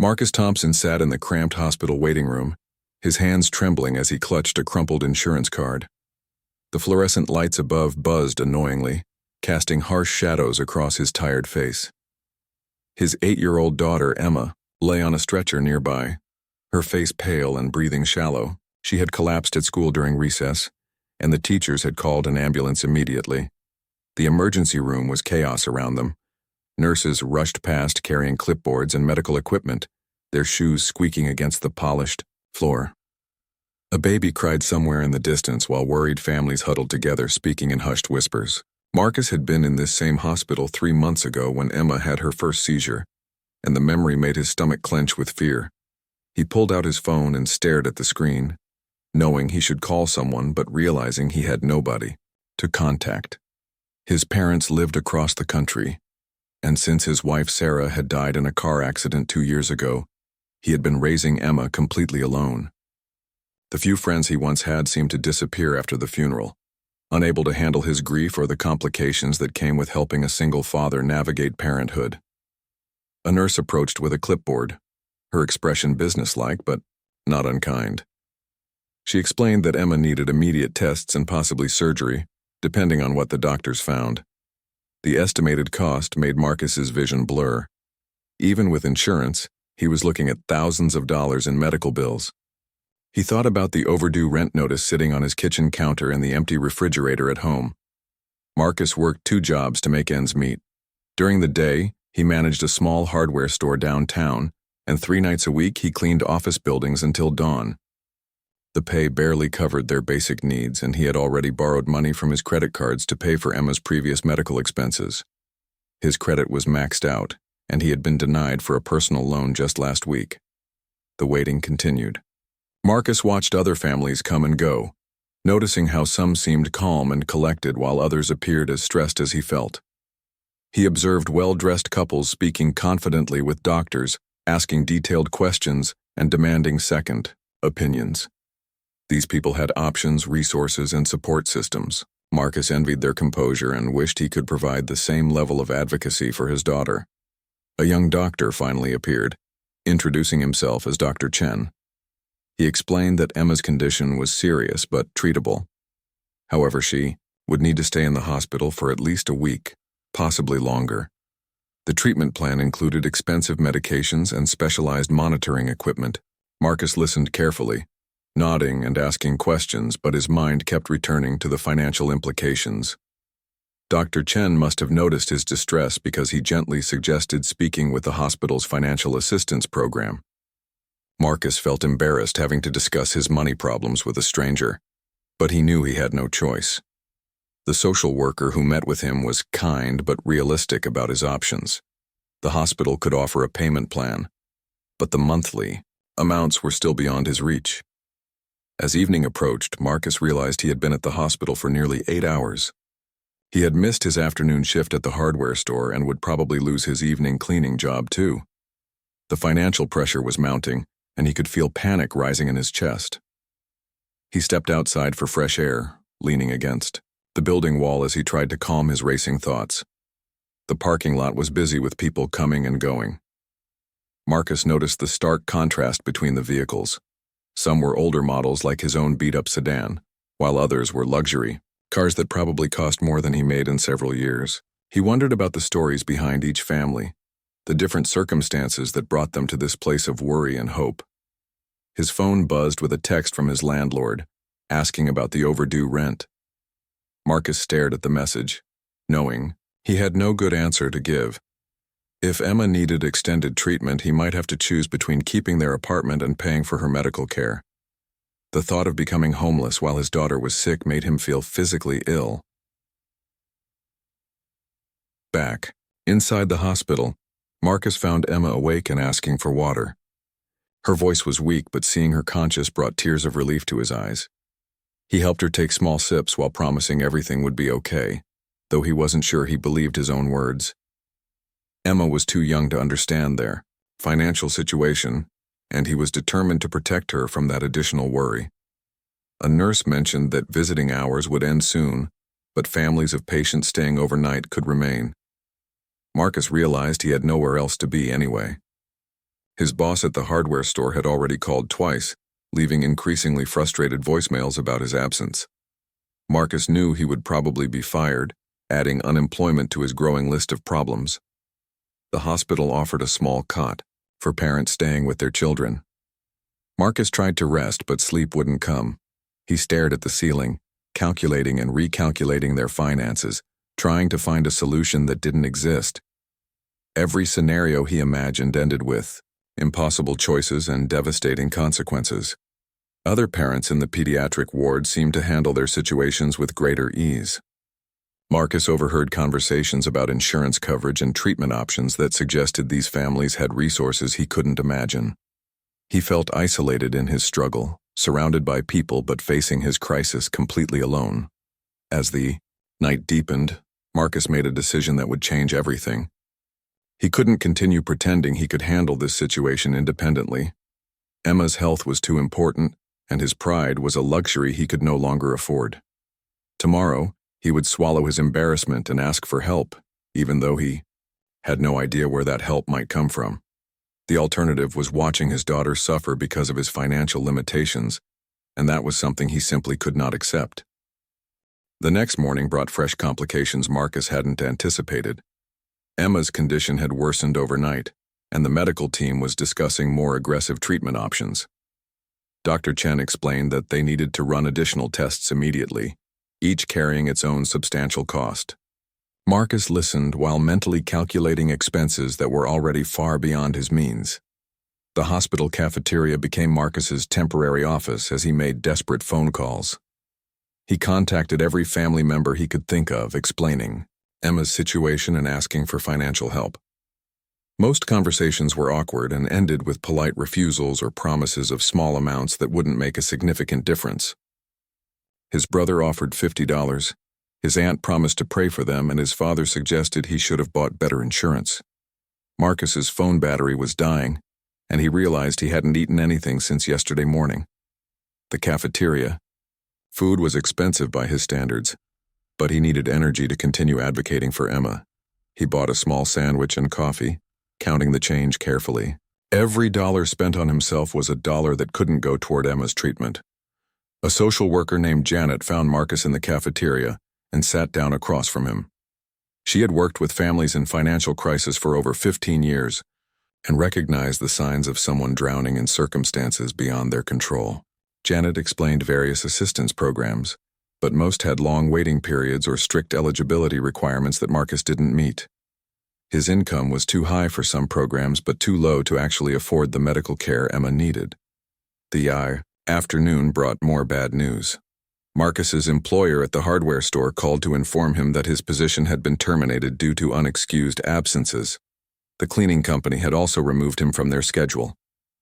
Marcus Thompson sat in the cramped hospital waiting room, his hands trembling as he clutched a crumpled insurance card. The fluorescent lights above buzzed annoyingly, casting harsh shadows across his tired face. His 8-year-old daughter, Emma, lay on a stretcher nearby, her face pale and breathing shallow. She had collapsed at school during recess, and the teachers had called an ambulance immediately. The emergency room was chaos around them. Nurses rushed past carrying clipboards and medical equipment, their shoes squeaking against the polished floor. A baby cried somewhere in the distance while worried families huddled together, speaking in hushed whispers. Marcus had been in this same hospital 3 months ago when Emma had her first seizure, and the memory made his stomach clench with fear. He pulled out his phone and stared at the screen, knowing he should call someone but realizing he had nobody to contact. His parents lived across the country, and since his wife Sarah had died in a car accident 2 years ago, he had been raising Emma completely alone. The few friends he once had seemed to disappear after the funeral, unable to handle his grief or the complications that came with helping a single father navigate parenthood. A nurse approached with a clipboard, her expression businesslike but not unkind. She explained that Emma needed immediate tests and possibly surgery, depending on what the doctors found. The estimated cost made Marcus's vision blur. Even with insurance, he was looking at thousands of dollars in medical bills. He thought about the overdue rent notice sitting on his kitchen counter and the empty refrigerator at home. Marcus worked 2 jobs to make ends meet. During the day, he managed a small hardware store downtown, and 3 nights a week he cleaned office buildings until dawn. The pay barely covered their basic needs, and he had already borrowed money from his credit cards to pay for Emma's previous medical expenses. His credit was maxed out, and he had been denied for a personal loan just last week. The waiting continued. Marcus watched other families come and go, noticing how some seemed calm and collected while others appeared as stressed as he felt. He observed well-dressed couples speaking confidently with doctors, asking detailed questions, and demanding second opinions. These people had options, resources, and support systems. Marcus envied their composure and wished he could provide the same level of advocacy for his daughter. A young doctor finally appeared, introducing himself as Dr. Chen. He explained that Emma's condition was serious but treatable. However, she would need to stay in the hospital for at least a week, possibly longer. The treatment plan included expensive medications and specialized monitoring equipment. Marcus listened carefully, nodding and asking questions, but his mind kept returning to the financial implications. Dr. Chen must have noticed his distress because he gently suggested speaking with the hospital's financial assistance program. Marcus felt embarrassed having to discuss his money problems with a stranger, but he knew he had no choice. The social worker who met with him was kind but realistic about his options. The hospital could offer a payment plan, but the monthly amounts were still beyond his reach. As evening approached, Marcus realized he had been at the hospital for nearly 8 hours. He had missed his afternoon shift at the hardware store and would probably lose his evening cleaning job too. The financial pressure was mounting, and he could feel panic rising in his chest. He stepped outside for fresh air, leaning against the building wall as he tried to calm his racing thoughts. The parking lot was busy with people coming and going. Marcus noticed the stark contrast between the vehicles. Some were older models like his own beat-up sedan, while others were luxury, cars that probably cost more than he made in several years. He wondered about the stories behind each family, the different circumstances that brought them to this place of worry and hope. His phone buzzed with a text from his landlord, asking about the overdue rent. Marcus stared at the message, knowing he had no good answer to give. If Emma needed extended treatment, he might have to choose between keeping their apartment and paying for her medical care. The thought of becoming homeless while his daughter was sick made him feel physically ill. Back, inside the hospital, Marcus found Emma awake and asking for water. Her voice was weak, but seeing her conscious brought tears of relief to his eyes. He helped her take small sips while promising everything would be okay, though he wasn't sure he believed his own words. Emma was too young to understand their financial situation, and he was determined to protect her from that additional worry. A nurse mentioned that visiting hours would end soon, but families of patients staying overnight could remain. Marcus realized he had nowhere else to be anyway. His boss at the hardware store had already called twice, leaving increasingly frustrated voicemails about his absence. Marcus knew he would probably be fired, adding unemployment to his growing list of problems. The hospital offered a small cot for parents staying with their children. Marcus tried to rest, but sleep wouldn't come. He stared at the ceiling, calculating and recalculating their finances, trying to find a solution that didn't exist. Every scenario he imagined ended with impossible choices and devastating consequences. Other parents in the pediatric ward seemed to handle their situations with greater ease. Marcus overheard conversations about insurance coverage and treatment options that suggested these families had resources he couldn't imagine. He felt isolated in his struggle, surrounded by people but facing his crisis completely alone. As the night deepened, Marcus made a decision that would change everything. He couldn't continue pretending he could handle this situation independently. Emma's health was too important, and his pride was a luxury he could no longer afford. Tomorrow, he would swallow his embarrassment and ask for help, even though he had no idea where that help might come from. The alternative was watching his daughter suffer because of his financial limitations, and that was something he simply could not accept. The next morning brought fresh complications Marcus hadn't anticipated. Emma's condition had worsened overnight, and the medical team was discussing more aggressive treatment options. Dr. Chen explained that they needed to run additional tests immediately, each carrying its own substantial cost. Marcus listened while mentally calculating expenses that were already far beyond his means. The hospital cafeteria became Marcus's temporary office as he made desperate phone calls. He contacted every family member he could think of, explaining Emma's situation and asking for financial help. Most conversations were awkward and ended with polite refusals or promises of small amounts that wouldn't make a significant difference. His brother offered $50. His aunt promised to pray for them, and his father suggested he should have bought better insurance. Marcus's phone battery was dying, and he realized he hadn't eaten anything since yesterday morning. The cafeteria. Food was expensive by his standards, but he needed energy to continue advocating for Emma. He bought a small sandwich and coffee, counting the change carefully. Every dollar spent on himself was a dollar that couldn't go toward Emma's treatment. A social worker named Janet found Marcus in the cafeteria and sat down across from him. She had worked with families in financial crisis for over 15 years and recognized the signs of someone drowning in circumstances beyond their control. Janet explained various assistance programs, but most had long waiting periods or strict eligibility requirements that Marcus didn't meet. His income was too high for some programs but too low to actually afford the medical care Emma needed. The afternoon brought more bad news. Marcus's employer at the hardware store called to inform him that his position had been terminated due to unexcused absences. The cleaning company had also removed him from their schedule.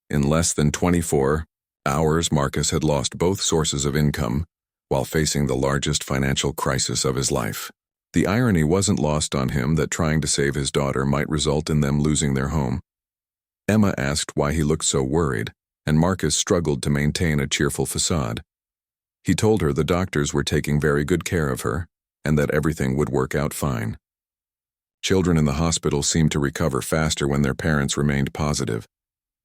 In less than 24 hours, Marcus had lost both sources of income while facing the largest financial crisis of his life. The irony wasn't lost on him that trying to save his daughter might result in them losing their home. Emma asked why he looked so worried, and Marcus struggled to maintain a cheerful facade. He told her the doctors were taking very good care of her, and that everything would work out fine. Children in the hospital seemed to recover faster when their parents remained positive,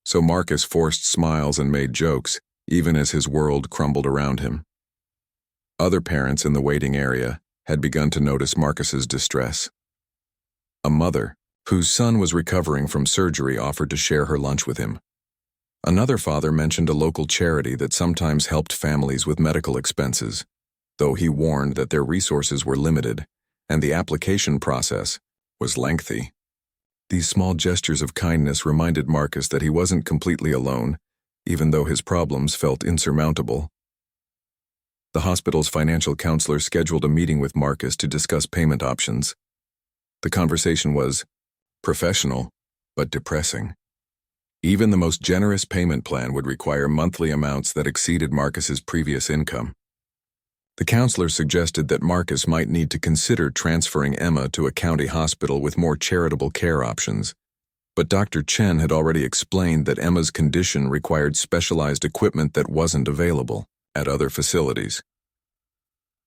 so Marcus forced smiles and made jokes, even as his world crumbled around him. Other parents in the waiting area had begun to notice Marcus's distress. A mother, whose son was recovering from surgery, offered to share her lunch with him. Another father mentioned a local charity that sometimes helped families with medical expenses, though he warned that their resources were limited and the application process was lengthy. These small gestures of kindness reminded Marcus that he wasn't completely alone, even though his problems felt insurmountable. The hospital's financial counselor scheduled a meeting with Marcus to discuss payment options. The conversation was professional, but depressing. Even the most generous payment plan would require monthly amounts that exceeded Marcus's previous income. The counselor suggested that Marcus might need to consider transferring Emma to a county hospital with more charitable care options, but Dr. Chen had already explained that Emma's condition required specialized equipment that wasn't available at other facilities.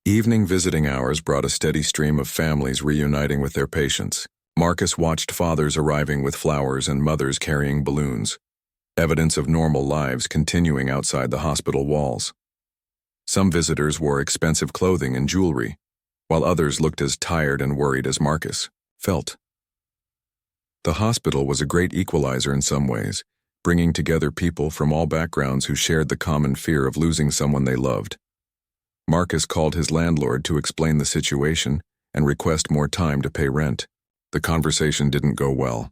Evening visiting hours brought a steady stream of families reuniting with their patients. Marcus watched fathers arriving with flowers and mothers carrying balloons, evidence of normal lives continuing outside the hospital walls. Some visitors wore expensive clothing and jewelry, while others looked as tired and worried as Marcus felt. The hospital was a great equalizer in some ways, bringing together people from all backgrounds who shared the common fear of losing someone they loved. Marcus called his landlord to explain the situation and request more time to pay rent. The conversation didn't go well.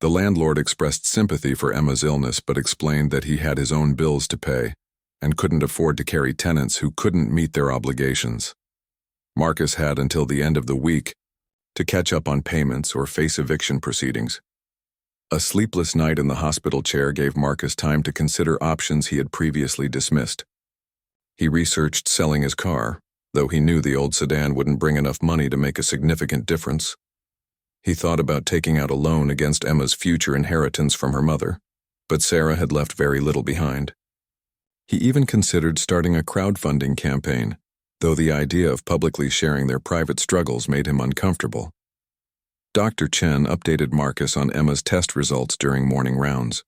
The landlord expressed sympathy for Emma's illness but explained that he had his own bills to pay and couldn't afford to carry tenants who couldn't meet their obligations. Marcus had until the end of the week to catch up on payments or face eviction proceedings. A sleepless night in the hospital chair gave Marcus time to consider options he had previously dismissed. He researched selling his car, though he knew the old sedan wouldn't bring enough money to make a significant difference. He thought about taking out a loan against Emma's future inheritance from her mother, but Sarah had left very little behind. He even considered starting a crowdfunding campaign, though the idea of publicly sharing their private struggles made him uncomfortable. Dr. Chen updated Marcus on Emma's test results during morning rounds.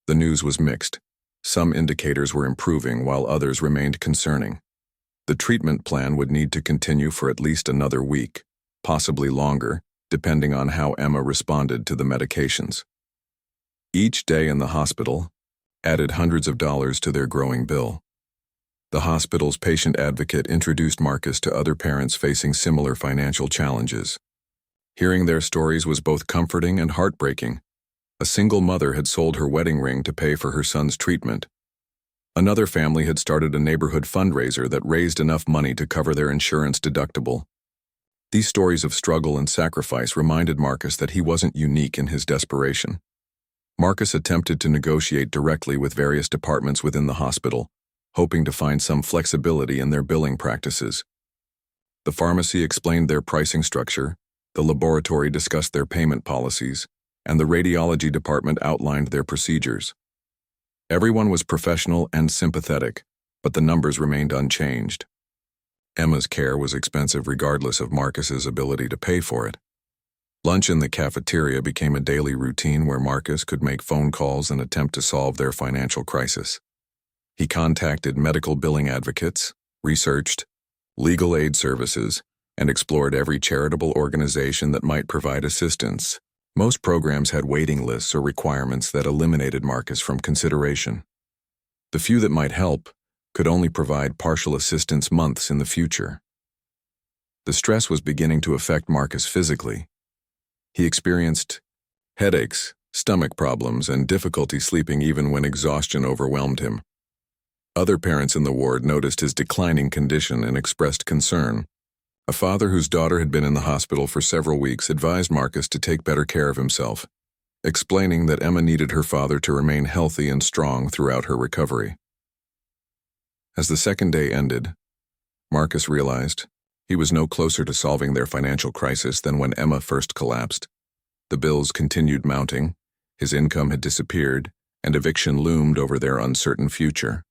The news was mixed. Some indicators were improving while others remained concerning. The treatment plan would need to continue for at least another week, possibly longer, depending on how Emma responded to the medications. Each day in the hospital added hundreds of dollars to their growing bill. The hospital's patient advocate introduced Marcus to other parents facing similar financial challenges. Hearing their stories was both comforting and heartbreaking. A single mother had sold her wedding ring to pay for her son's treatment. Another family had started a neighborhood fundraiser that raised enough money to cover their insurance deductible. These stories of struggle and sacrifice reminded Marcus that he wasn't unique in his desperation. Marcus attempted to negotiate directly with various departments within the hospital, hoping to find some flexibility in their billing practices. The pharmacy explained their pricing structure, the laboratory discussed their payment policies, and the radiology department outlined their procedures. Everyone was professional and sympathetic, but the numbers remained unchanged. Emma's care was expensive regardless of Marcus's ability to pay for it. Lunch in the cafeteria became a daily routine where Marcus could make phone calls and attempt to solve their financial crisis. He contacted medical billing advocates, researched legal aid services, and explored every charitable organization that might provide assistance. Most programs had waiting lists or requirements that eliminated Marcus from consideration. The few that might help could only provide partial assistance months in the future. The stress was beginning to affect Marcus physically. He experienced headaches, stomach problems, and difficulty sleeping even when exhaustion overwhelmed him. Other parents in the ward noticed his declining condition and expressed concern. A father whose daughter had been in the hospital for several weeks advised Marcus to take better care of himself, explaining that Emma needed her father to remain healthy and strong throughout her recovery. As the second day ended, Marcus realized he was no closer to solving their financial crisis than when Emma first collapsed. The bills continued mounting, his income had disappeared, and eviction loomed over their uncertain future.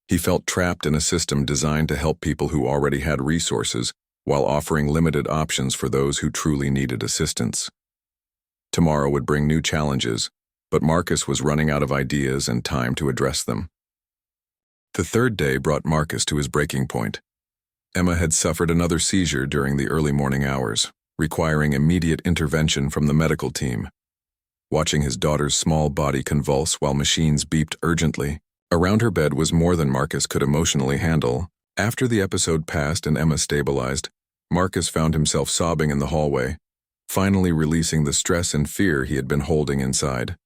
He felt trapped in a system designed to help people who already had resources while offering limited options for those who truly needed assistance. Tomorrow would bring new challenges, but Marcus was running out of ideas and time to address them. The third day brought Marcus to his breaking point. Emma had suffered another seizure during the early morning hours, requiring immediate intervention from the medical team. Watching his daughter's small body convulse while machines beeped urgently around her bed was more than Marcus could emotionally handle. After the episode passed and Emma stabilized, Marcus found himself sobbing in the hallway, finally releasing the stress and fear he had been holding inside.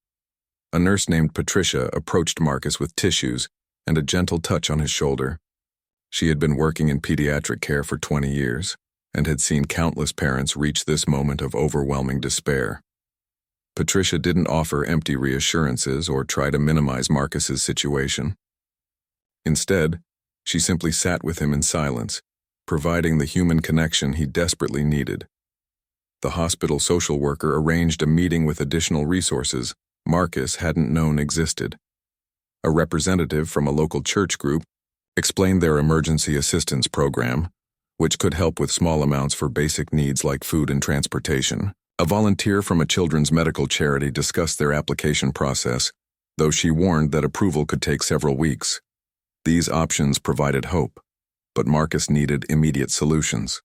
A nurse named Patricia approached Marcus with tissues and a gentle touch on his shoulder. She had been working in pediatric care for 20 years and had seen countless parents reach this moment of overwhelming despair. Patricia didn't offer empty reassurances or try to minimize Marcus's situation. Instead, she simply sat with him in silence, providing the human connection he desperately needed. The hospital social worker arranged a meeting with additional resources Marcus hadn't known existed. A representative from a local church group explained their emergency assistance program, which could help with small amounts for basic needs like food and transportation. A volunteer from a children's medical charity discussed their application process, though she warned that approval could take several weeks. These options provided hope, but Marcus needed immediate solutions.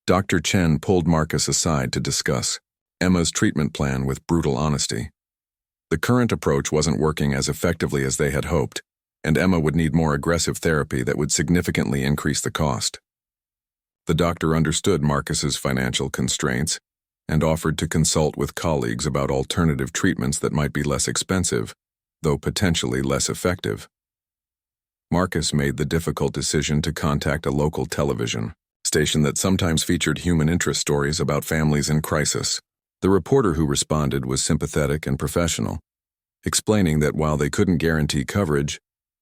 Dr. Chen pulled Marcus aside to discuss Emma's treatment plan with brutal honesty. The current approach wasn't working as effectively as they had hoped, and Emma would need more aggressive therapy that would significantly increase the cost. The doctor understood Marcus's financial constraints and offered to consult with colleagues about alternative treatments that might be less expensive, though potentially less effective. Marcus made the difficult decision to contact a local television station that sometimes featured human interest stories about families in crisis. The reporter who responded was sympathetic and professional, explaining that while they couldn't guarantee coverage,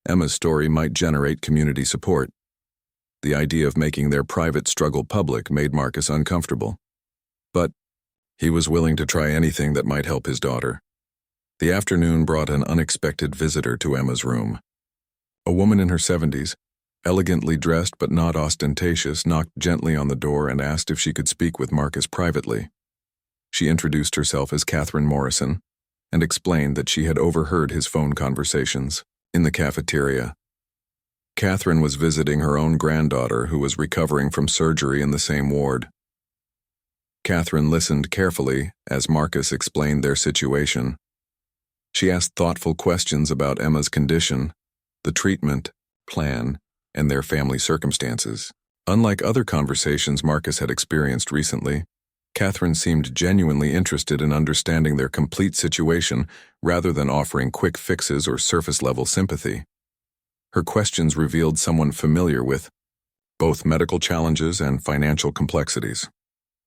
Emma's story might generate community support. The idea of making their private struggle public made Marcus uncomfortable. But he was willing to try anything that might help his daughter. The afternoon brought an unexpected visitor to Emma's room. A woman in her 70s, elegantly dressed but not ostentatious, knocked gently on the door and asked if she could speak with Marcus privately. She introduced herself as Catherine Morrison and explained that she had overheard his phone conversations in the cafeteria. Catherine was visiting her own granddaughter who was recovering from surgery in the same ward. Catherine listened carefully as Marcus explained their situation. She asked thoughtful questions about Emma's condition, the treatment plan, and their family circumstances. Unlike other conversations Marcus had experienced recently, Catherine seemed genuinely interested in understanding their complete situation rather than offering quick fixes or surface-level sympathy. Her questions revealed someone familiar with both medical challenges and financial complexities.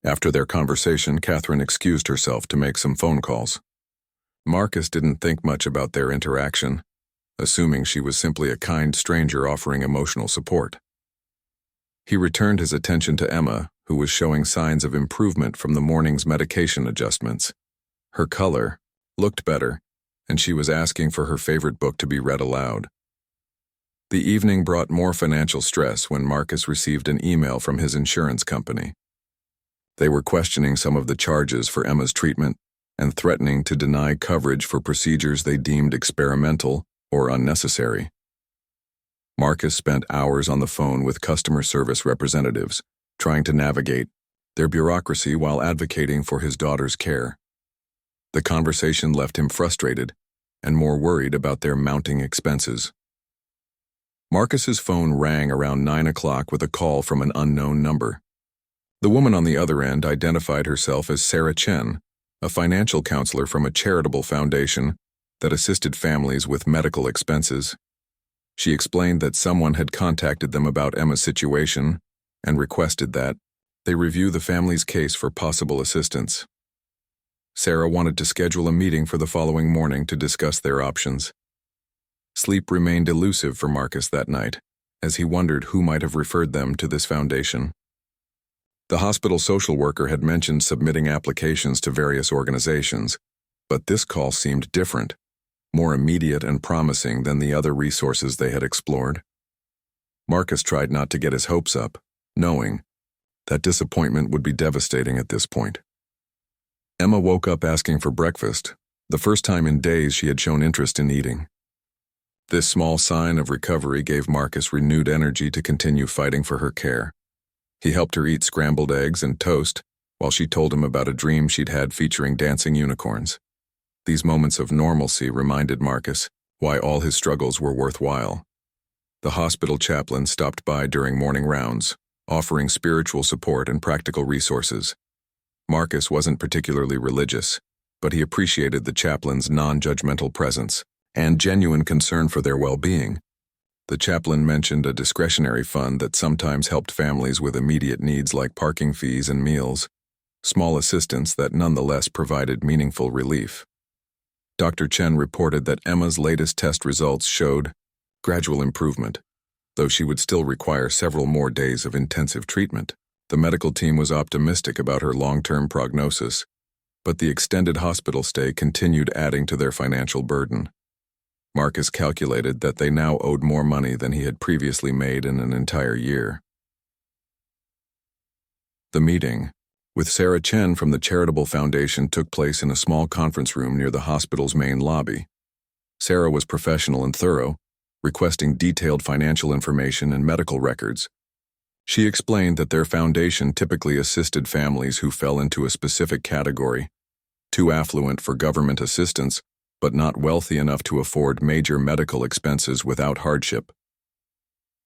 After their conversation, Catherine excused herself to make some phone calls. Marcus didn't think much about their interaction, assuming she was simply a kind stranger offering emotional support. He returned his attention to Emma, who was showing signs of improvement from the morning's medication adjustments. Her color looked better, and she was asking for her favorite book to be read aloud. The evening brought more financial stress when Marcus received an email from his insurance company. They were questioning some of the charges for Emma's treatment and threatening to deny coverage for procedures they deemed experimental or unnecessary. Marcus spent hours on the phone with customer service representatives, trying to navigate their bureaucracy while advocating for his daughter's care. The conversation left him frustrated and more worried about their mounting expenses. Marcus's phone rang around 9 o'clock with a call from an unknown number. The woman on the other end identified herself as Sarah Chen, a financial counselor from a charitable foundation that assisted families with medical expenses. She explained that someone had contacted them about Emma's situation and requested that they review the family's case for possible assistance. Sarah wanted to schedule a meeting for the following morning to discuss their options. Sleep remained elusive for Marcus that night, as he wondered who might have referred them to this foundation. The hospital social worker had mentioned submitting applications to various organizations, but this call seemed different, more immediate and promising than the other resources they had explored. Marcus tried not to get his hopes up, knowing that disappointment would be devastating at this point. Emma woke up asking for breakfast, the first time in days she had shown interest in eating. This small sign of recovery gave Marcus renewed energy to continue fighting for her care. He helped her eat scrambled eggs and toast while she told him about a dream she'd had featuring dancing unicorns. These moments of normalcy reminded Marcus why all his struggles were worthwhile. The hospital chaplain stopped by during morning rounds, offering spiritual support and practical resources. Marcus wasn't particularly religious, but he appreciated the chaplain's non-judgmental presence and genuine concern for their well-being. The chaplain mentioned a discretionary fund that sometimes helped families with immediate needs like parking fees and meals, small assistance that nonetheless provided meaningful relief. Dr. Chen reported that Emma's latest test results showed gradual improvement, though she would still require several more days of intensive treatment. The medical team was optimistic about her long-term prognosis, but the extended hospital stay continued adding to their financial burden. Marcus calculated that they now owed more money than he had previously made in an entire year. The meeting with Sarah Chen from the charitable foundation took place in a small conference room near the hospital's main lobby. Sarah was professional and thorough, requesting detailed financial information and medical records. She explained that their foundation typically assisted families who fell into a specific category, too affluent for government assistance, but not wealthy enough to afford major medical expenses without hardship.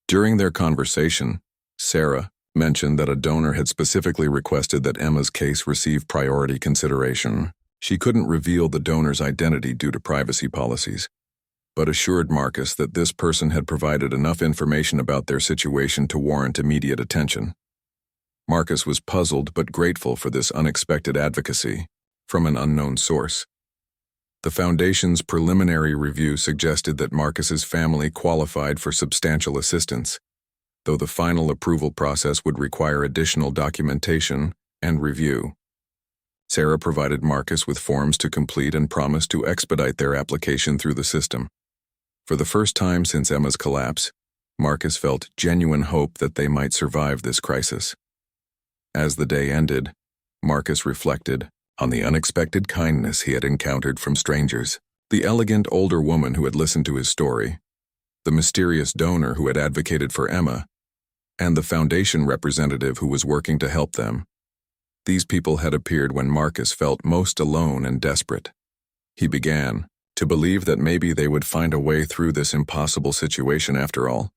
During their conversation, Sarah mentioned that a donor had specifically requested that Emma's case receive priority consideration. She couldn't reveal the donor's identity due to privacy policies, but assured Marcus that this person had provided enough information about their situation to warrant immediate attention. Marcus was puzzled but grateful for this unexpected advocacy from an unknown source. The foundation's preliminary review suggested that Marcus's family qualified for substantial assistance, though the final approval process would require additional documentation and review. Sarah provided Marcus with forms to complete and promised to expedite their application through the system. For the first time since Emma's collapse, Marcus felt genuine hope that they might survive this crisis. As the day ended, Marcus reflected on the unexpected kindness he had encountered from strangers, the elegant older woman who had listened to his story, the mysterious donor who had advocated for Emma, and the foundation representative who was working to help them. These people had appeared when Marcus felt most alone and desperate. He began to believe that maybe they would find a way through this impossible situation after all.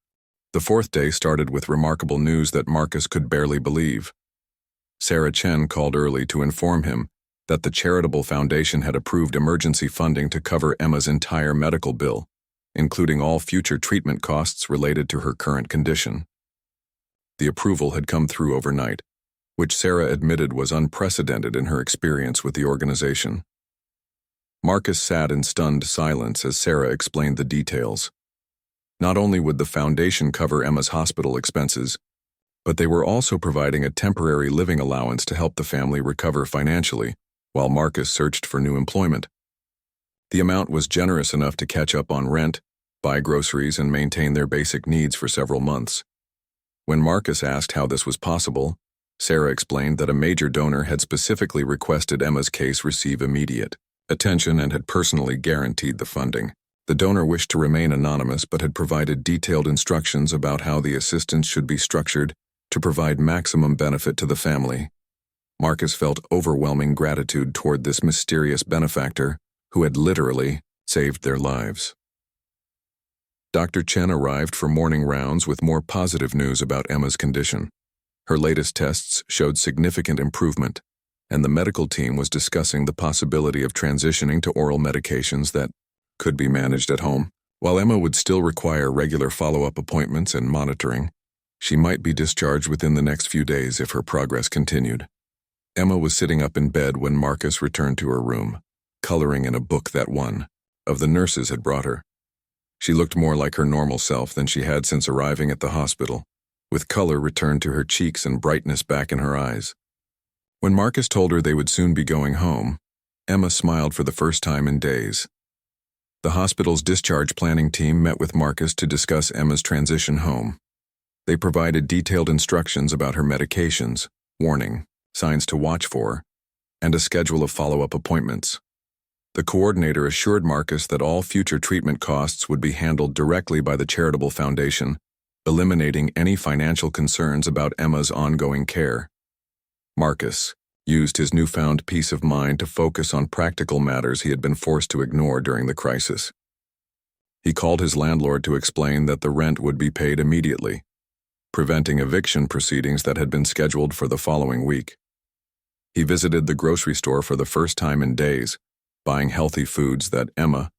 The fourth day started with remarkable news that Marcus could barely believe. Sarah Chen called early to inform him that the charitable foundation had approved emergency funding to cover Emma's entire medical bill, including all future treatment costs related to her current condition. The approval had come through overnight, which Sarah admitted was unprecedented in her experience with the organization. Marcus sat in stunned silence as Sarah explained the details. Not only would the foundation cover Emma's hospital expenses, but they were also providing a temporary living allowance to help the family recover financially while Marcus searched for new employment. The amount was generous enough to catch up on rent, buy groceries, and maintain their basic needs for several months. When Marcus asked how this was possible, Sarah explained that a major donor had specifically requested Emma's case receive immediate attention and had personally guaranteed the funding. The donor wished to remain anonymous but had provided detailed instructions about how the assistance should be structured to provide maximum benefit to the family. Marcus felt overwhelming gratitude toward this mysterious benefactor who had literally saved their lives. Dr. Chen arrived for morning rounds with more positive news about Emma's condition. Her latest tests showed significant improvement, and the medical team was discussing the possibility of transitioning to oral medications that could be managed at home. While Emma would still require regular follow-up appointments and monitoring, she might be discharged within the next few days if her progress continued. Emma was sitting up in bed when Marcus returned to her room, coloring in a book that one of the nurses had brought her. She looked more like her normal self than she had since arriving at the hospital, with color returned to her cheeks and brightness back in her eyes. When Marcus told her they would soon be going home, Emma smiled for the first time in days. The hospital's discharge planning team met with Marcus to discuss Emma's transition home. They provided detailed instructions about her medications, warning, signs to watch for, and a schedule of follow-up appointments. The coordinator assured Marcus that all future treatment costs would be handled directly by the charitable foundation, eliminating any financial concerns about Emma's ongoing care. Marcus used his newfound peace of mind to focus on practical matters he had been forced to ignore during the crisis. He called his landlord to explain that the rent would be paid immediately, preventing eviction proceedings that had been scheduled for the following week. He visited the grocery store for the first time in days, buying healthy foods that Emma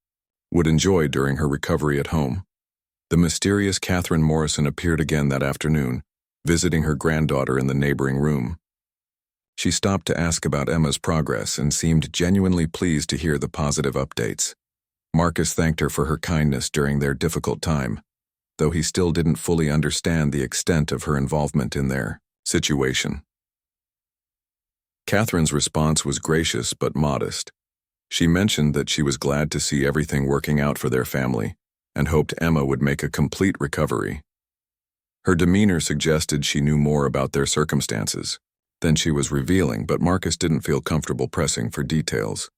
would enjoy during her recovery at home. The mysterious Catherine Morrison appeared again that afternoon, visiting her granddaughter in the neighboring room. She stopped to ask about Emma's progress and seemed genuinely pleased to hear the positive updates. Marcus thanked her for her kindness during their difficult time, though he still didn't fully understand the extent of her involvement in their situation. Catherine's response was gracious but modest. She mentioned that she was glad to see everything working out for their family and hoped Emma would make a complete recovery. Her demeanor suggested she knew more about their circumstances than she was revealing, but Marcus didn't feel comfortable pressing for details.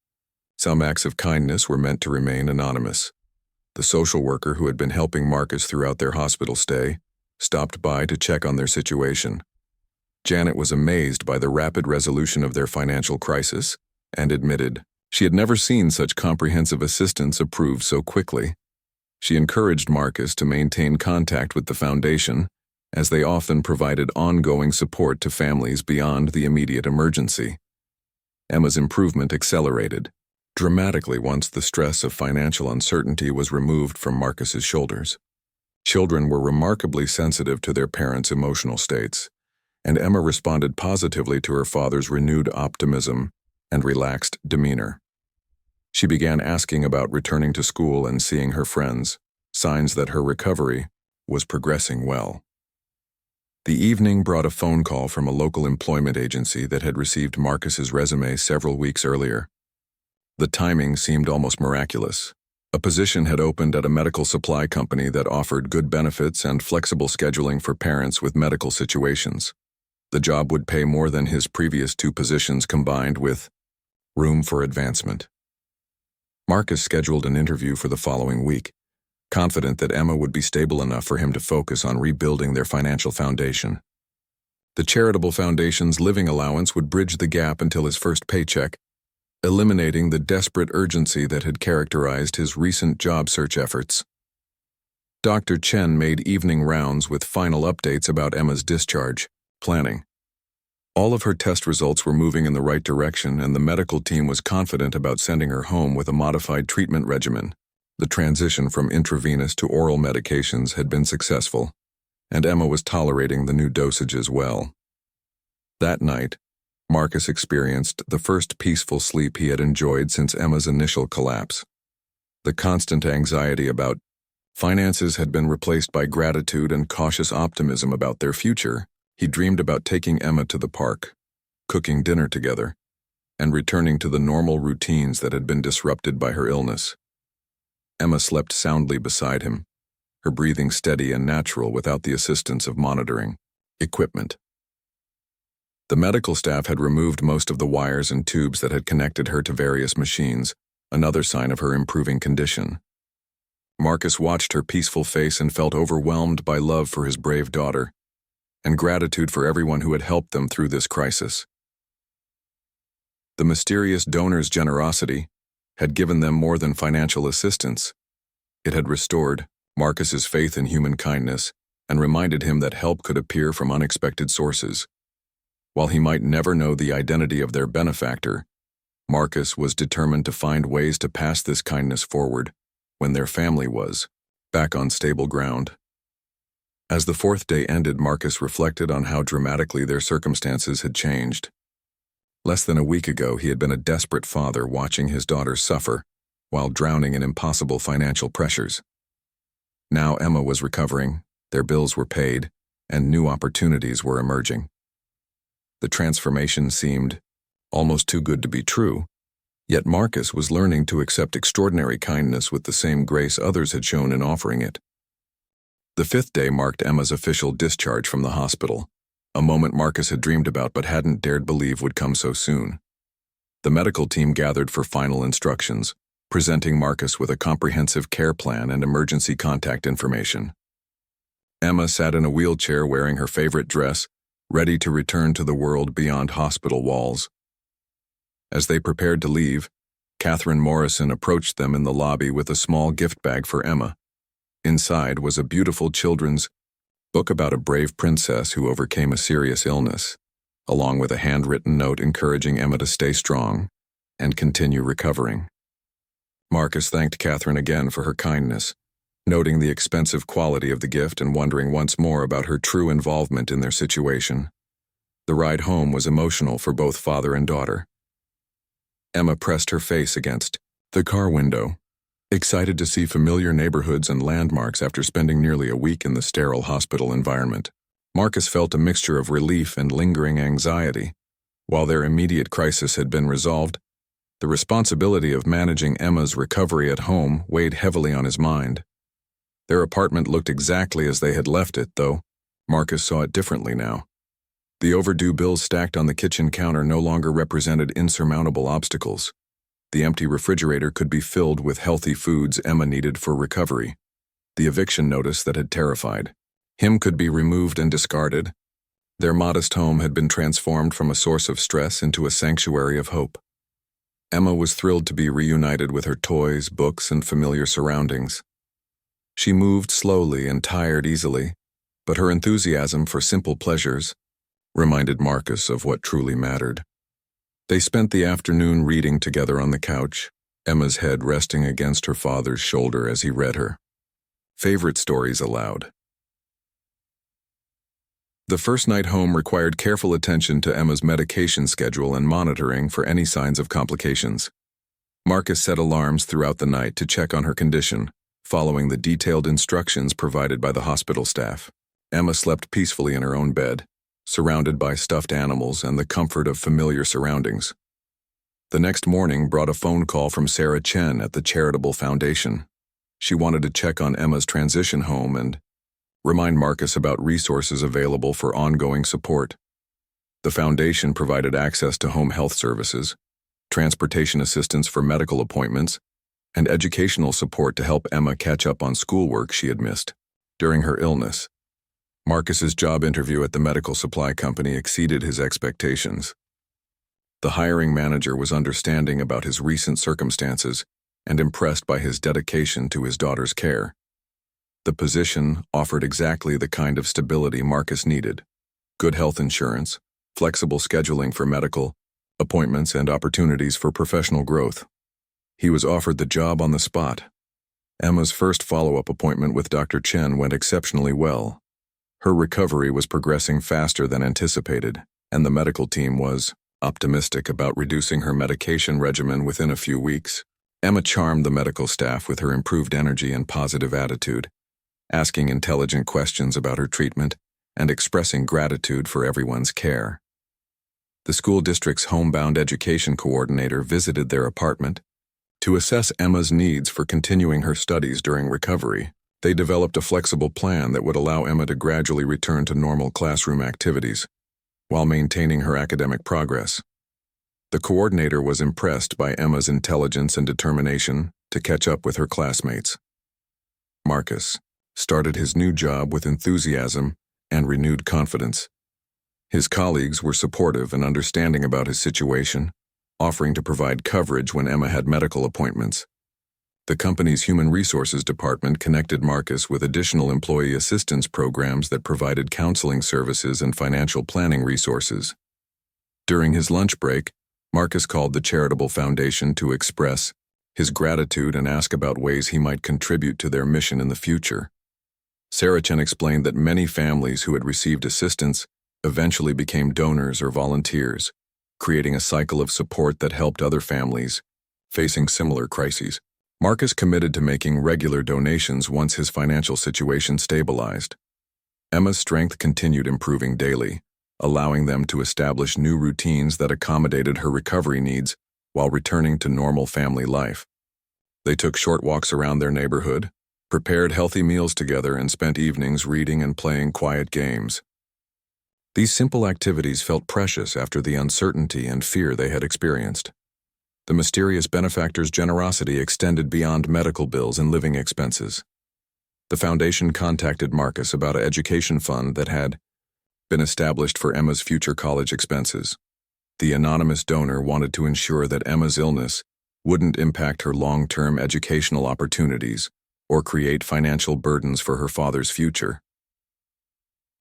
Some acts of kindness were meant to remain anonymous. The social worker who had been helping Marcus throughout their hospital stay stopped by to check on their situation. Janet was amazed by the rapid resolution of their financial crisis and admitted she had never seen such comprehensive assistance approved so quickly. She encouraged Marcus to maintain contact with the foundation, as they often provided ongoing support to families beyond the immediate emergency. Emma's improvement accelerated dramatically once the stress of financial uncertainty was removed from Marcus's shoulders. Children were remarkably sensitive to their parents' emotional states, and Emma responded positively to her father's renewed optimism and relaxed demeanor. She began asking about returning to school and seeing her friends, signs that her recovery was progressing well. The evening brought a phone call from a local employment agency that had received Marcus's resume several weeks earlier. The timing seemed almost miraculous. A position had opened at a medical supply company that offered good benefits and flexible scheduling for parents with medical situations. The job would pay more than his previous 2 positions combined, with room for advancement. Marcus scheduled an interview for the following week, confident that Emma would be stable enough for him to focus on rebuilding their financial foundation. The charitable foundation's living allowance would bridge the gap until his first paycheck, eliminating the desperate urgency that had characterized his recent job search efforts. Dr. Chen made evening rounds with final updates about Emma's discharge planning. All of her test results were moving in the right direction, and the medical team was confident about sending her home with a modified treatment regimen. The transition from intravenous to oral medications had been successful, and Emma was tolerating the new dosages well. That night, Marcus experienced the first peaceful sleep he had enjoyed since Emma's initial collapse. The constant anxiety about finances had been replaced by gratitude and cautious optimism about their future. He dreamed about taking Emma to the park, cooking dinner together, and returning to the normal routines that had been disrupted by her illness. Emma slept soundly beside him, her breathing steady and natural without the assistance of monitoring equipment. The medical staff had removed most of the wires and tubes that had connected her to various machines, another sign of her improving condition. Marcus watched her peaceful face and felt overwhelmed by love for his brave daughter, and gratitude for everyone who had helped them through this crisis. The mysterious donor's generosity had given them more than financial assistance. It had restored Marcus's faith in human kindness and reminded him that help could appear from unexpected sources. While he might never know the identity of their benefactor, Marcus was determined to find ways to pass this kindness forward when their family was back on stable ground. As the 4th day ended, Marcus reflected on how dramatically their circumstances had changed. Less than a week ago, he had been a desperate father watching his daughter suffer while drowning in impossible financial pressures. Now Emma was recovering, their bills were paid, and new opportunities were emerging. The transformation seemed almost too good to be true, yet Marcus was learning to accept extraordinary kindness with the same grace others had shown in offering it. The 5th day marked Emma's official discharge from the hospital, a moment Marcus had dreamed about but hadn't dared believe would come so soon. The medical team gathered for final instructions, presenting Marcus with a comprehensive care plan and emergency contact information. Emma sat in a wheelchair wearing her favorite dress, ready to return to the world beyond hospital walls. As they prepared to leave, Catherine Morrison approached them in the lobby with a small gift bag for Emma. Inside was a beautiful children's book about a brave princess who overcame a serious illness, along with a handwritten note encouraging Emma to stay strong and continue recovering. Marcus thanked Catherine again for her kindness, noting the expensive quality of the gift and wondering once more about her true involvement in their situation. The ride home was emotional for both father and daughter. Emma pressed her face against the car window, excited to see familiar neighborhoods and landmarks after spending nearly a week in the sterile hospital environment. Marcus felt a mixture of relief and lingering anxiety. While their immediate crisis had been resolved, the responsibility of managing Emma's recovery at home weighed heavily on his mind. Their apartment looked exactly as they had left it, though Marcus saw it differently now. The overdue bills stacked on the kitchen counter no longer represented insurmountable obstacles. The empty refrigerator could be filled with healthy foods Emma needed for recovery. The eviction notice that had terrified him could be removed and discarded. Their modest home had been transformed from a source of stress into a sanctuary of hope. Emma was thrilled to be reunited with her toys, books, and familiar surroundings. She moved slowly and tired easily, but her enthusiasm for simple pleasures reminded Marcus of what truly mattered. They spent the afternoon reading together on the couch, Emma's head resting against her father's shoulder as he read her favorite stories aloud. The first night home required careful attention to Emma's medication schedule and monitoring for any signs of complications. Marcus set alarms throughout the night to check on her condition, following the detailed instructions provided by the hospital staff. Emma slept peacefully in her own bed, surrounded by stuffed animals and the comfort of familiar surroundings. The next morning brought a phone call from Sarah Chen at the Charitable Foundation. She wanted to check on Emma's transition home and remind Marcus about resources available for ongoing support. The foundation provided access to home health services, transportation assistance for medical appointments, and educational support to help Emma catch up on schoolwork she had missed during her illness. Marcus's job interview at the medical supply company exceeded his expectations. The hiring manager was understanding about his recent circumstances and impressed by his dedication to his daughter's care. The position offered exactly the kind of stability Marcus needed: good health insurance, flexible scheduling for medical appointments, and opportunities for professional growth. He was offered the job on the spot. Emma's first follow-up appointment with Dr. Chen went exceptionally well. Her recovery was progressing faster than anticipated, and the medical team was optimistic about reducing her medication regimen within a few weeks. Emma charmed the medical staff with her improved energy and positive attitude, asking intelligent questions about her treatment and expressing gratitude for everyone's care. The school district's homebound education coordinator visited their apartment to assess Emma's needs for continuing her studies during recovery. They developed a flexible plan that would allow Emma to gradually return to normal classroom activities while maintaining her academic progress. The coordinator was impressed by Emma's intelligence and determination to catch up with her classmates. Marcus started his new job with enthusiasm and renewed confidence. His colleagues were supportive and understanding about his situation, offering to provide coverage when Emma had medical appointments. The company's human resources department connected Marcus with additional employee assistance programs that provided counseling services and financial planning resources. During his lunch break, Marcus called the Charitable Foundation to express his gratitude and ask about ways he might contribute to their mission in the future. Sarah Chen explained that many families who had received assistance eventually became donors or volunteers, creating a cycle of support that helped other families facing similar crises. Marcus committed to making regular donations once his financial situation stabilized. Emma's strength continued improving daily, allowing them to establish new routines that accommodated her recovery needs while returning to normal family life. They took short walks around their neighborhood, prepared healthy meals together, and spent evenings reading and playing quiet games. These simple activities felt precious after the uncertainty and fear they had experienced. The mysterious benefactor's generosity extended beyond medical bills and living expenses. The foundation contacted Marcus about an education fund that had been established for Emma's future college expenses. The anonymous donor wanted to ensure that Emma's illness wouldn't impact her long-term educational opportunities or create financial burdens for her father's future.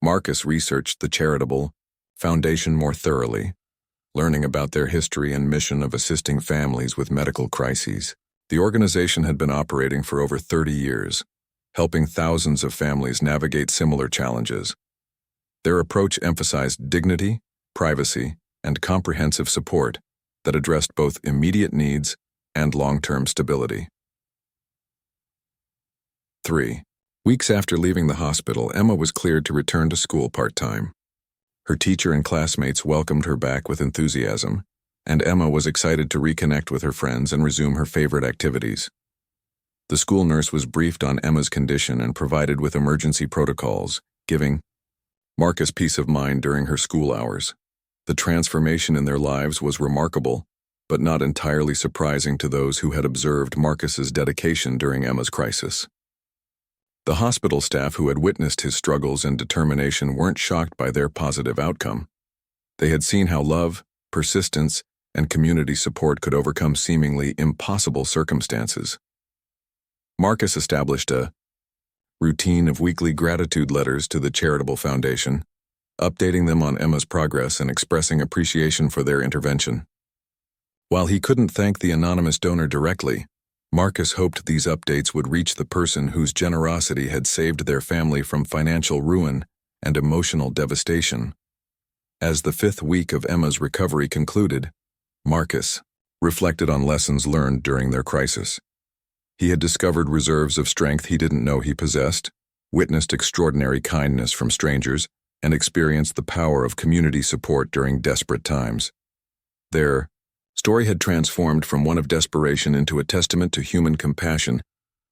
Marcus researched the Charitable Foundation more thoroughly, learning about their history and mission of assisting families with medical crises. The organization had been operating for over 30 years, helping thousands of families navigate similar challenges. Their approach emphasized dignity, privacy, and comprehensive support that addressed both immediate needs and long-term stability. 3. Weeks after leaving the hospital, Emma was cleared to return to school part-time. Her teacher and classmates welcomed her back with enthusiasm, and Emma was excited to reconnect with her friends and resume her favorite activities. The school nurse was briefed on Emma's condition and provided with emergency protocols, giving Marcus peace of mind during her school hours. The transformation in their lives was remarkable, but not entirely surprising to those who had observed Marcus's dedication during Emma's crisis. The hospital staff who had witnessed his struggles and determination weren't shocked by their positive outcome. They had seen how love, persistence, and community support could overcome seemingly impossible circumstances. Marcus established a routine of weekly gratitude letters to the charitable foundation, updating them on Emma's progress and expressing appreciation for their intervention. While he couldn't thank the anonymous donor directly, Marcus hoped these updates would reach the person whose generosity had saved their family from financial ruin and emotional devastation. As the 5th week of Emma's recovery concluded, Marcus reflected on lessons learned during their crisis. He had discovered reserves of strength he didn't know he possessed, witnessed extraordinary kindness from strangers, and experienced the power of community support during desperate times. Their story had transformed from one of desperation into a testament to human compassion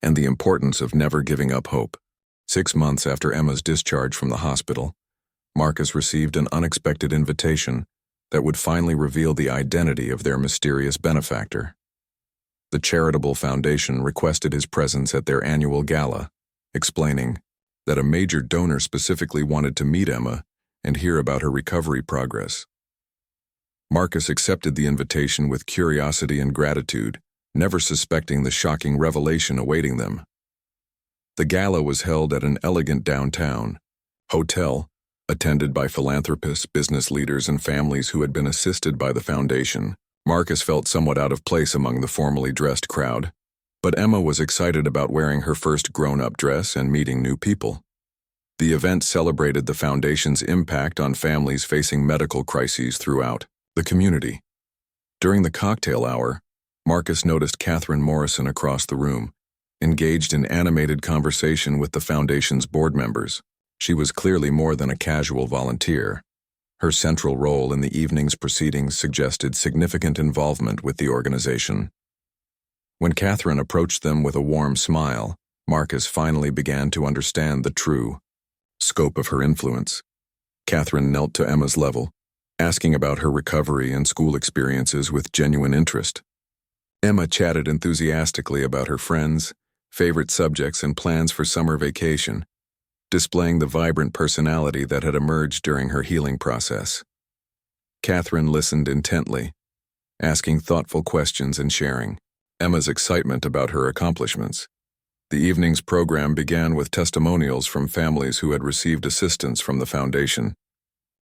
and the importance of never giving up hope. 6 months after Emma's discharge from the hospital, Marcus received an unexpected invitation that would finally reveal the identity of their mysterious benefactor. The charitable foundation requested his presence at their annual gala, explaining that a major donor specifically wanted to meet Emma and hear about her recovery progress. Marcus accepted the invitation with curiosity and gratitude, never suspecting the shocking revelation awaiting them. The gala was held at an elegant downtown hotel, attended by philanthropists, business leaders, and families who had been assisted by the foundation. Marcus felt somewhat out of place among the formally dressed crowd, but Emma was excited about wearing her first grown-up dress and meeting new people. The event celebrated the foundation's impact on families facing medical crises throughout the community. During the cocktail hour, Marcus noticed Catherine Morrison across the room, engaged in animated conversation with the foundation's board members. She was clearly more than a casual volunteer. Her central role in the evening's proceedings suggested significant involvement with the organization. When Catherine approached them with a warm smile, Marcus finally began to understand the true scope of her influence. Catherine knelt to Emma's level, asking about her recovery and school experiences with genuine interest. Emma chatted enthusiastically about her friends, favorite subjects, and plans for summer vacation, displaying the vibrant personality that had emerged during her healing process. Catherine listened intently, asking thoughtful questions and sharing Emma's excitement about her accomplishments. The evening's program began with testimonials from families who had received assistance from the foundation.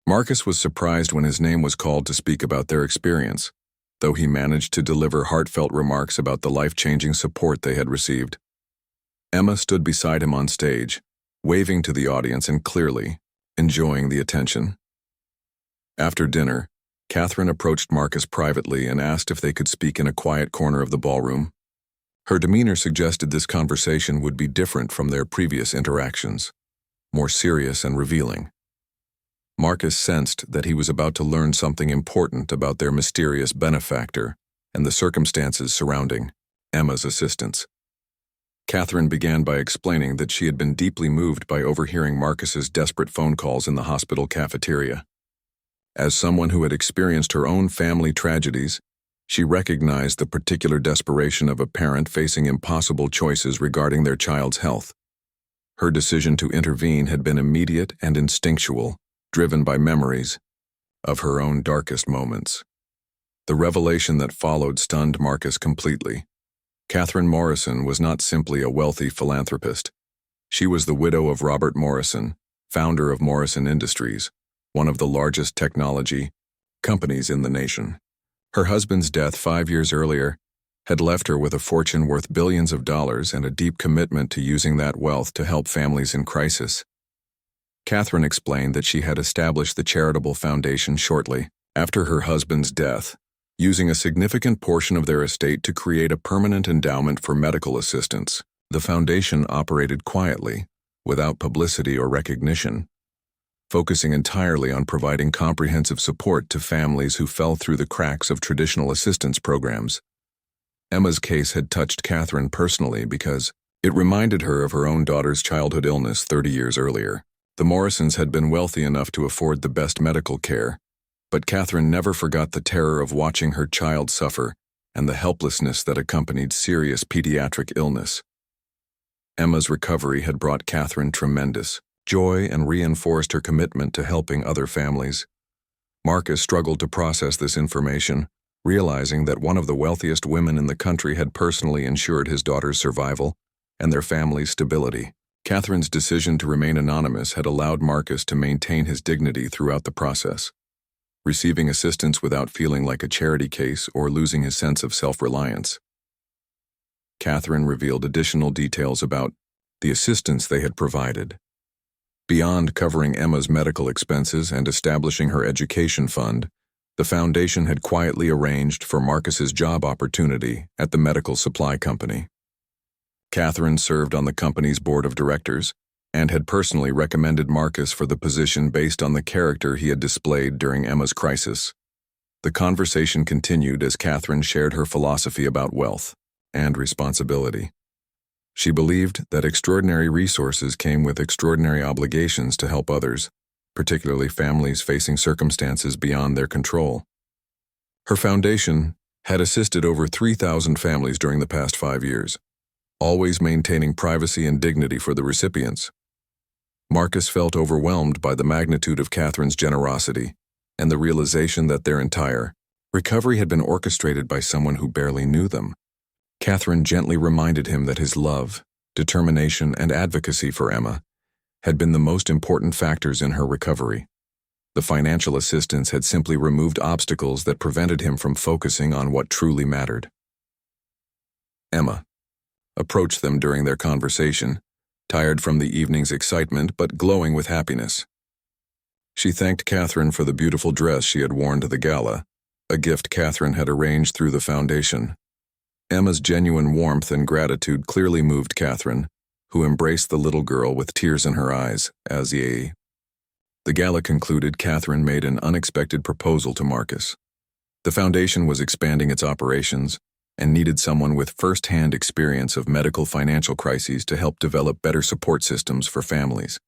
Marcus was surprised when his name was called to speak about their experience, though he managed to deliver heartfelt remarks about the life-changing support they had received. Emma stood beside him on stage, waving to the audience and clearly enjoying the attention. After dinner, Catherine approached Marcus privately and asked if they could speak in a quiet corner of the ballroom. Her demeanor suggested this conversation would be different from their previous interactions, more serious and revealing. Marcus sensed that he was about to learn something important about their mysterious benefactor and the circumstances surrounding Emma's assistance. Catherine began by explaining that she had been deeply moved by overhearing Marcus's desperate phone calls in the hospital cafeteria. As someone who had experienced her own family tragedies, she recognized the particular desperation of a parent facing impossible choices regarding their child's health. Her decision to intervene had been immediate and instinctual, driven by memories of her own darkest moments. The revelation that followed stunned Marcus completely. Catherine Morrison was not simply a wealthy philanthropist. She was the widow of Robert Morrison, founder of Morrison Industries, one of the largest technology companies in the nation. Her husband's death 5 years earlier had left her with a fortune worth billions of dollars and a deep commitment to using that wealth to help families in crisis. Catherine explained that she had established the charitable foundation shortly after her husband's death, using a significant portion of their estate to create a permanent endowment for medical assistance. The foundation operated quietly, without publicity or recognition, focusing entirely on providing comprehensive support to families who fell through the cracks of traditional assistance programs. Emma's case had touched Catherine personally because it reminded her of her own daughter's childhood illness 30 years earlier. The Morrisons had been wealthy enough to afford the best medical care, But Catherine never forgot the terror of watching her child suffer and the helplessness that accompanied serious pediatric illness. Emma's recovery had brought Catherine tremendous joy and reinforced her commitment to helping other families. Marcus struggled to process this information, realizing that one of the wealthiest women in the country had personally ensured his daughter's survival and their family's stability. Catherine's decision to remain anonymous had allowed Marcus to maintain his dignity throughout the process, receiving assistance without feeling like a charity case or losing his sense of self-reliance. Catherine revealed additional details about the assistance they had provided. Beyond covering Emma's medical expenses and establishing her education fund, the foundation had quietly arranged for Marcus's job opportunity at the medical supply company. Catherine served on the company's board of directors and had personally recommended Marcus for the position based on the character he had displayed during Emma's crisis. The conversation continued as Catherine shared her philosophy about wealth and responsibility. She believed that extraordinary resources came with extraordinary obligations to help others, particularly families facing circumstances beyond their control. Her foundation had assisted over 3,000 families during the past 5 years, always maintaining privacy and dignity for the recipients. Marcus felt overwhelmed by the magnitude of Catherine's generosity and the realization that their entire recovery had been orchestrated by someone who barely knew them. Catherine gently reminded him that his love, determination, and advocacy for Emma had been the most important factors in her recovery. The financial assistance had simply removed obstacles that prevented him from focusing on what truly mattered. Emma approached them during their conversation, tired from the evening's excitement but glowing with happiness. She thanked Catherine for the beautiful dress she had worn to the gala, a gift Catherine had arranged through the foundation. Emma's genuine warmth and gratitude clearly moved Catherine, who embraced the little girl with tears in her eyes as the gala concluded. Catherine made an unexpected proposal to Marcus. The foundation was expanding its operations and needed someone with first-hand experience of medical financial crises to help develop better support systems for families.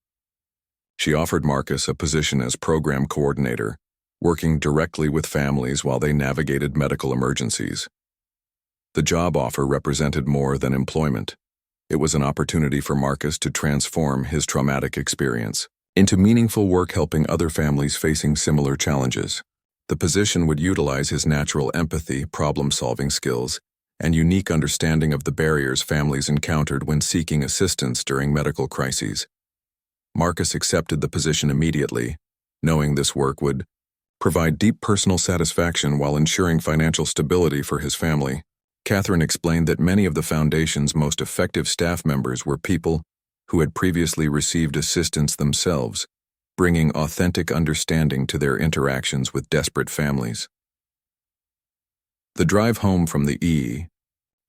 She offered Marcus a position as program coordinator, working directly with families while they navigated medical emergencies. The job offer represented more than employment. It was an opportunity for Marcus to transform his traumatic experience into meaningful work helping other families facing similar challenges. The position would utilize his natural empathy, problem-solving skills, and unique understanding of the barriers families encountered when seeking assistance during medical crises. Marcus accepted the position immediately, knowing this work would provide deep personal satisfaction while ensuring financial stability for his family. Catherine explained that many of the foundation's most effective staff members were people who had previously received assistance themselves, bringing authentic understanding to their interactions with desperate families. The drive home from the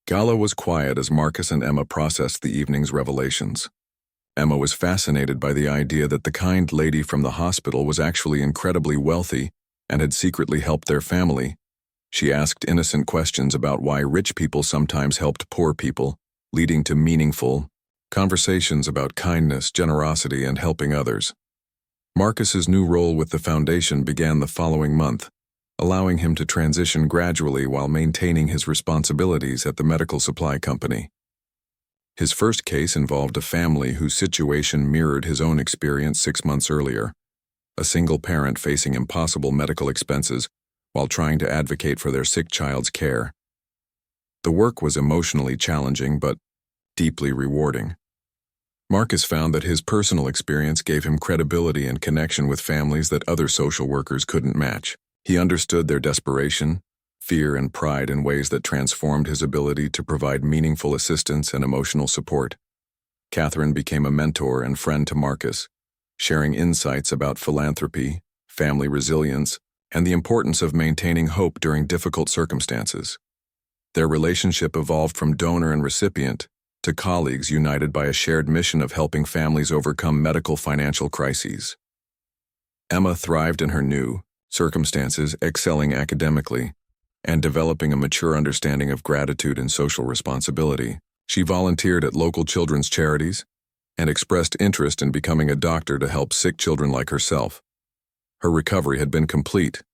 gala was quiet as Marcus and Emma processed the evening's revelations. Emma was fascinated by the idea that the kind lady from the hospital was actually incredibly wealthy and had secretly helped their family. She asked innocent questions about why rich people sometimes helped poor people, leading to meaningful conversations about kindness, generosity, and helping others. Marcus's new role with the foundation began the following month, allowing him to transition gradually while maintaining his responsibilities at the medical supply company. His first case involved a family whose situation mirrored his own experience 6 months earlier, a single parent facing impossible medical expenses while trying to advocate for their sick child's care. The work was emotionally challenging but deeply rewarding. Marcus found that his personal experience gave him credibility and connection with families that other social workers couldn't match. He understood their desperation, fear, and pride in ways that transformed his ability to provide meaningful assistance and emotional support. Catherine became a mentor and friend to Marcus, sharing insights about philanthropy, family resilience, and the importance of maintaining hope during difficult circumstances. Their relationship evolved from donor and recipient to colleagues united by a shared mission of helping families overcome medical financial crises. Emma thrived in her new circumstances, excelling academically and developing a mature understanding of gratitude and social responsibility. She volunteered at local children's charities and expressed interest in becoming a doctor to help sick children like herself. Her recovery had been complete,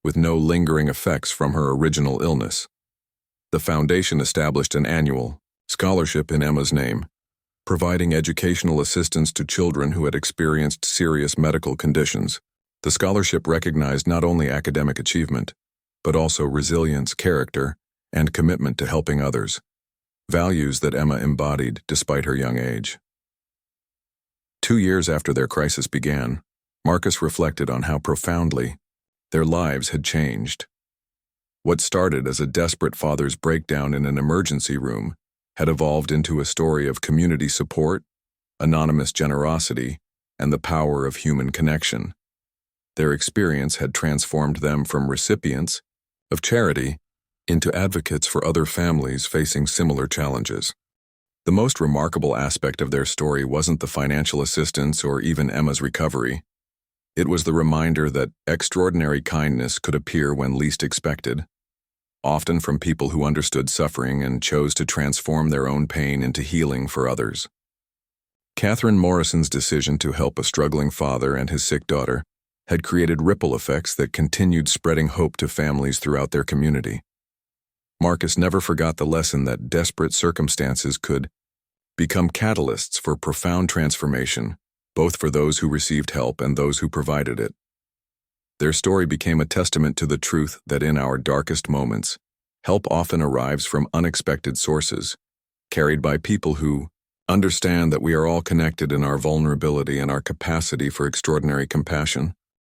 with no lingering effects from her original illness. The foundation established an annual scholarship in Emma's name, providing educational assistance to children who had experienced serious medical conditions. The scholarship recognized not only academic achievement, but also resilience, character, and commitment to helping others, values that Emma embodied despite her young age. 2 years after their crisis began, Marcus reflected on how profoundly their lives had changed. What started as a desperate father's breakdown in an emergency room had evolved into a story of community support, anonymous generosity, and the power of human connection. Their experience had transformed them from recipients of charity into advocates for other families facing similar challenges. The most remarkable aspect of their story wasn't the financial assistance or even Emma's recovery. It was the reminder that extraordinary kindness could appear when least expected, often from people who understood suffering and chose to transform their own pain into healing for others. Catherine Morrison's decision to help a struggling father and his sick daughter had created ripple effects that continued spreading hope to families throughout their community. Marcus never forgot the lesson that desperate circumstances could become catalysts for profound transformation, both for those who received help and those who provided it. Their story became a testament to the truth that in our darkest moments, help often arrives from unexpected sources, carried by people who understand that we are all connected in our vulnerability and our capacity for extraordinary compassion.